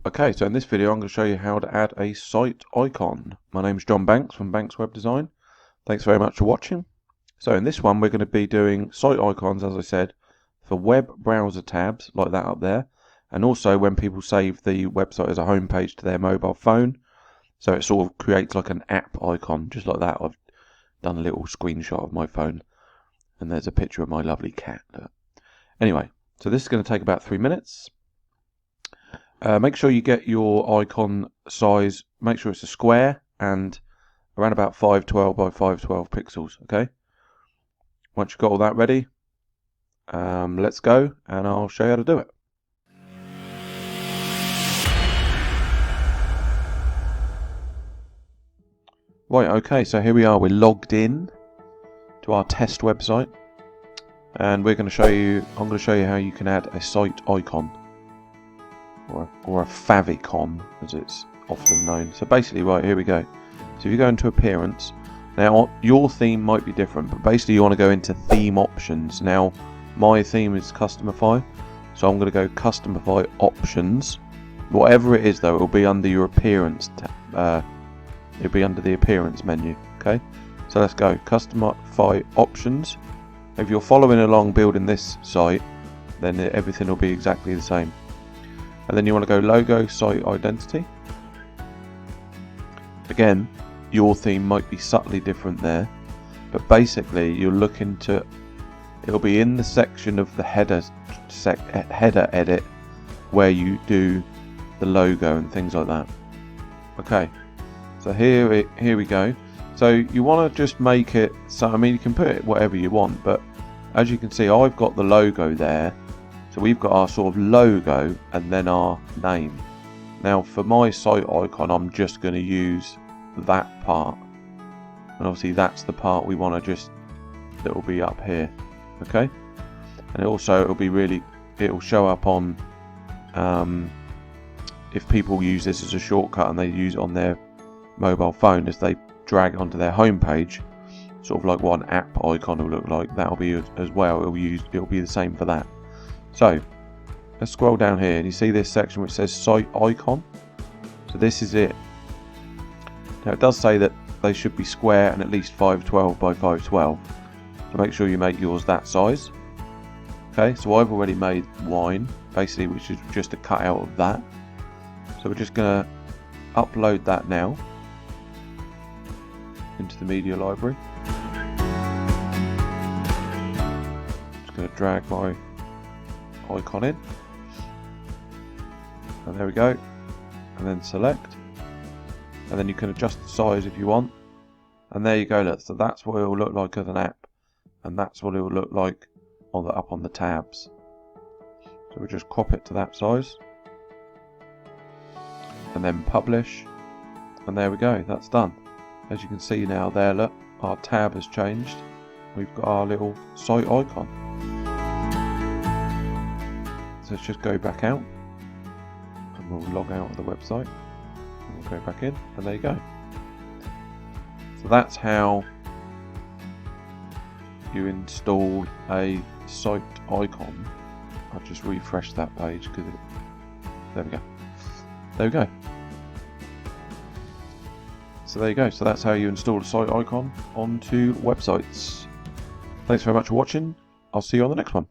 Okay, so in this video I'm going to show you how to add a site icon. My name's John Banks from Banks Web Design. Thanks very much for watching. So in this one we're going to be doing site icons, as I said, for web browser tabs like that up there, and also when people save the website as a home page to their mobile phone, so it sort of creates like an app icon just like that. I've done a little screenshot of my phone and there's a picture of my lovely cat. Anyway, so this is going to take about 3 minutes. Make sure you get your icon size, make sure it's a square and around about 512 by 512 pixels, okay? Once you've got all that ready, let's go and I'll show you how to do it. Right, okay, so here we are, we're logged in to our test website and I'm going to show you how you can add a site icon. Or a favicon as it's often known. So basically, right, here we go. So if you go into appearance, now your theme might be different, but basically you want to go into theme options. Now my theme is Customify, so I'm going to go Customify options. Whatever it is though, it will be under your appearance it'll be under the appearance menu. Okay, so let's go Customify options. If you're following along building this site, then everything will be exactly the same. And then you want to go logo, site identity. Again, your theme might be subtly different there, but basically you're looking to, it'll be in the section of the header edit where you do the logo and things like that. Okay, so here we go. So you want to just make it, so I mean you can put it whatever you want, but as you can see I've got the logo there. So we've got our sort of logo and then our name. Now for my site icon I'm just going to use that part, and obviously that's the part we want to just, that will be up here, okay? And also it'll show up on if people use this as a shortcut and they use it on their mobile phone, as they drag onto their home page, sort of like what an app icon will look like, that'll be as well. It'll be the same for that. So let's scroll down here and you see this section which says site icon. So this is it. Now it does say that they should be square and at least 512 by 512. So make sure you make yours that size. Okay, so I've already made wine, basically, which is just a cutout of that. So we're just going to upload that now into the media library. Just going to drag my icon in, and there we go, and then select, and then you can adjust the size if you want, and there you go. Look, so that's what it will look like as an app, and that's what it will look like up on the tabs. So we just crop it to that size and then publish, and there we go, that's done. As you can see now there, look, our tab has changed, we've got our little site icon. So let's just go back out and we'll log out of the website and we'll go back in, and there you go. So that's how you install a site icon. I'll just refresh that page because there we go. There we go. So there you go. So that's how you install a site icon onto websites. Thanks very much for watching. I'll see you on the next one.